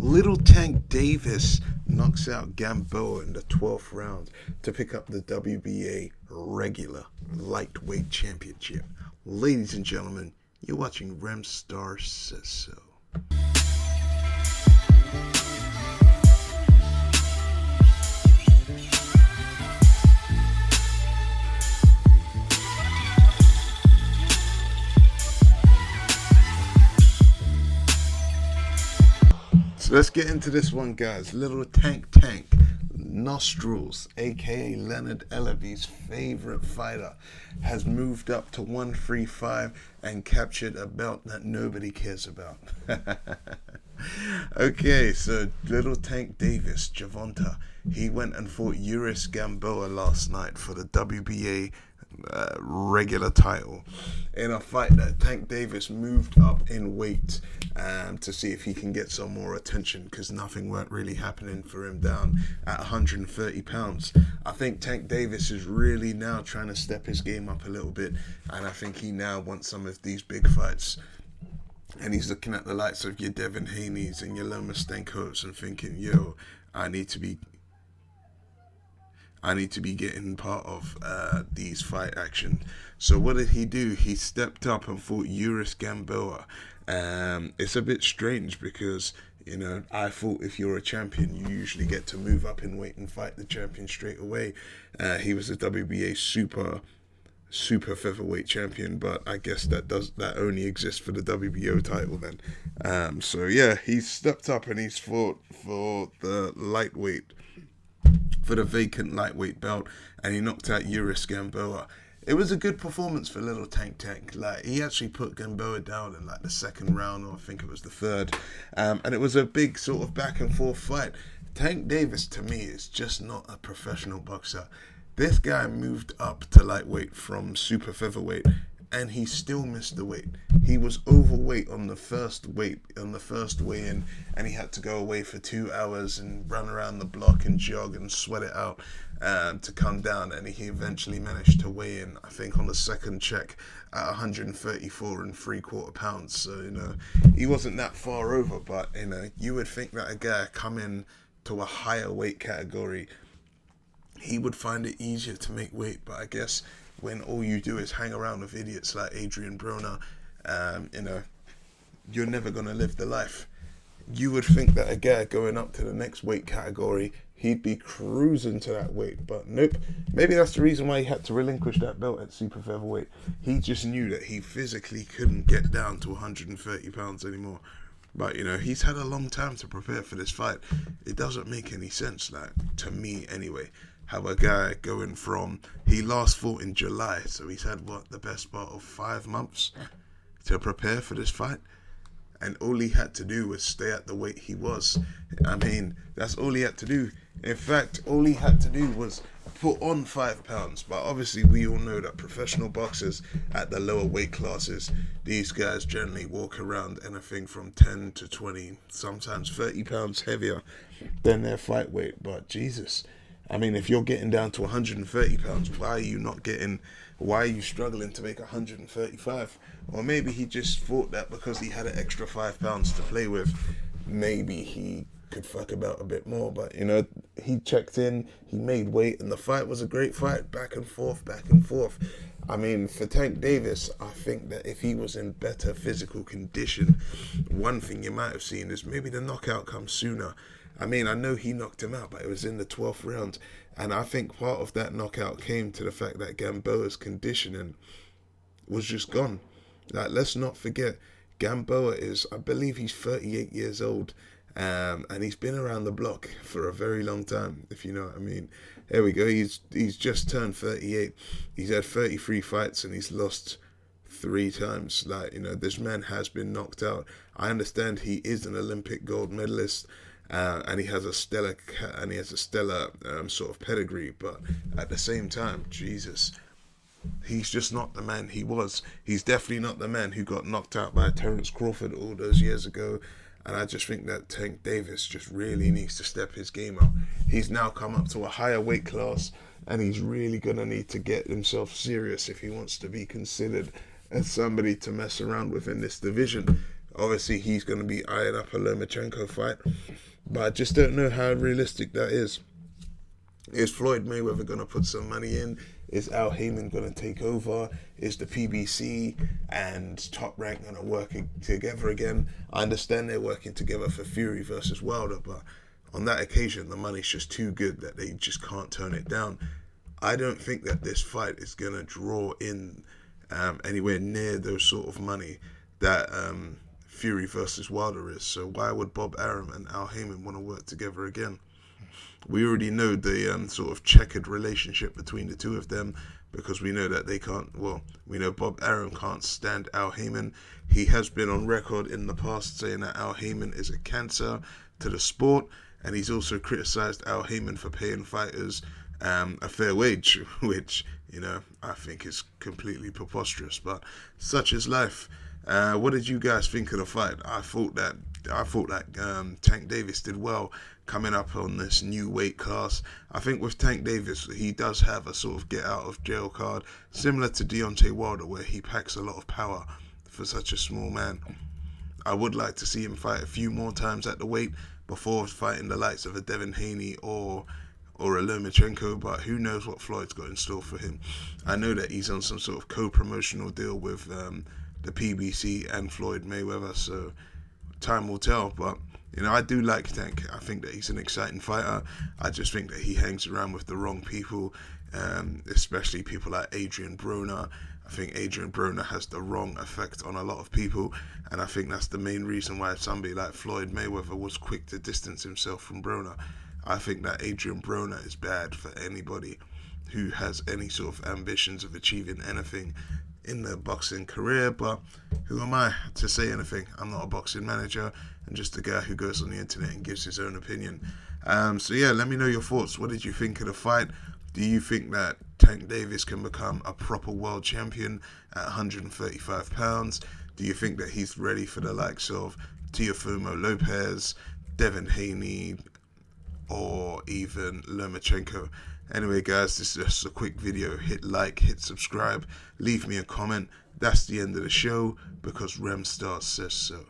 Little Tank Davis knocks out Gamboa in the 12th round to pick up the WBA regular lightweight championship. Ladies and gentlemen, you're watching Remstar Says So. So let's get into this one, guys. Little Tank Nostrils, aka Leonard Ellaby's favorite fighter, has moved up to 135 and captured a belt that nobody cares about. Okay, so Little Tank Davis, Gervonta, he went and fought Gamboa last night for the WBA regular title in a fight that Tank Davis moved up in weight to see if he can get some more attention, because nothing weren't really happening for him down at 130 pounds. I think Tank Davis is really now trying to step his game up a little bit, and I think he now wants some of these big fights. And he's looking at the likes of your Devin Haney's and your Loma Stankos and thinking, yo, I need to be getting part of these fight action. So what did he do? He stepped up and fought Gamboa. It's a bit strange because, I thought if you're a champion, you usually get to move up in weight and fight the champion straight away. He was a WBA super featherweight champion, but I guess that only exists for the WBO title then. So yeah, he's stepped up and he's fought for the vacant lightweight belt, and he knocked out Gamboa. It was a good performance for Little Tank. Like, he actually put Gamboa down in like the second round, or I think it was the third, and it was a big sort of back and forth fight. Tank Davis, to me, is just not a professional boxer. This guy moved up to lightweight from super featherweight, and he still missed the weight. He was overweight on the first weigh-in, and he had to go away for 2 hours and run around the block and jog and sweat it out to come down. And he eventually managed to weigh in, I think, on the second check at 134 3/4 pounds. So he wasn't that far over, but you would think that a guy coming to a higher weight category, he would find it easier to make weight. But I guess when all you do is hang around with idiots like Adrian Broner, you're never going to live the life. You would think that a guy going up to the next weight category, he'd be cruising to that weight, but nope. Maybe that's the reason why he had to relinquish that belt at super featherweight. He just knew that he physically couldn't get down to 130 pounds anymore. But, he's had a long time to prepare for this fight. It doesn't make any sense, like, to me anyway, how a guy going from, he last fought in July, so he's had, the best part of 5 months to prepare for this fight. And all he had to do was stay at the weight he was. I mean, that's all he had to do. In fact, all he had to do was put on 5 pounds. But obviously, we all know that professional boxers at the lower weight classes, these guys generally walk around anything from 10 to 20, sometimes 30 pounds heavier than their fight weight. But Jesus, I mean, if you're getting down to 130 pounds, why are you struggling to make 135? Or maybe he just thought that because he had an extra 5 pounds to play with, maybe he could fuck about a bit more. But, he checked in, he made weight, and the fight was a great fight, back and forth. I mean, for Tank Davis, I think that if he was in better physical condition, one thing you might have seen is maybe the knockout comes sooner. I mean, I know he knocked him out, but it was in the 12th round. And I think part of that knockout came to the fact that Gamboa's conditioning was just gone. Like, let's not forget, Gamboa I believe he's 38 years old. And he's been around the block for a very long time, if you know what I mean. There we go. He's just turned 38. He's had 33 fights and he's lost 3 times. Like, this man has been knocked out. I understand he is an Olympic gold medalist. And he has a stellar sort of pedigree, but at the same time, Jesus, he's just not the man he was. He's definitely not the man who got knocked out by Terence Crawford all those years ago. And I just think that Tank Davis just really needs to step his game up. He's now come up to a higher weight class, and he's really gonna need to get himself serious if he wants to be considered as somebody to mess around with in this division. Obviously, he's going to be eyeing up a Lomachenko fight, but I just don't know how realistic that is. Is Floyd Mayweather going to put some money in? Is Al Heyman going to take over? Is the PBC and Top Rank going to work together again? I understand they're working together for Fury versus Wilder, but on that occasion, the money's just too good that they just can't turn it down. I don't think that this fight is going to draw in anywhere near those sort of money that Fury versus Wilder is. So why would Bob Arum and Al Heyman want to work together again? We already know the sort of checkered relationship between the two of them, because we know that they can't, well, we know Bob Arum can't stand Al Heyman. He has been on record in the past saying that Al Heyman is a cancer to the sport, and he's also criticised Al Heyman for paying fighters a fair wage, which, you know, I think is completely preposterous, but such is life. What did you guys think of the fight? I thought that Tank Davis did well coming up on this new weight class. I think with Tank Davis, he does have a sort of get out of jail card, similar to Deontay Wilder, where he packs a lot of power for such a small man. I would like to see him fight a few more times at the weight before fighting the likes of a Devin Haney or a Lomachenko, but who knows what Floyd's got in store for him. I know that he's on some sort of co-promotional deal with the PBC and Floyd Mayweather, so time will tell. But you know, I do like Tank. I think that he's an exciting fighter. I just think that he hangs around with the wrong people, especially people like Adrian Broner. I think Adrian Broner has the wrong effect on a lot of people, and I think that's the main reason why somebody like Floyd Mayweather was quick to distance himself from Broner. I think that Adrian Broner is bad for anybody who has any sort of ambitions of achieving anything in their boxing career, but who am I to say anything? I'm not a boxing manager, and just a guy who goes on the internet and gives his own opinion. So yeah, let me know your thoughts. What did you think of the fight? Do you think that Tank Davis can become a proper world champion at 135 pounds? Do you think that he's ready for the likes of Teofimo Lopez, Devin Haney, or even Lomachenko? Anyway, guys, this is just a quick video. Hit like, hit subscribe, leave me a comment. That's the end of the show, because Remstar says so.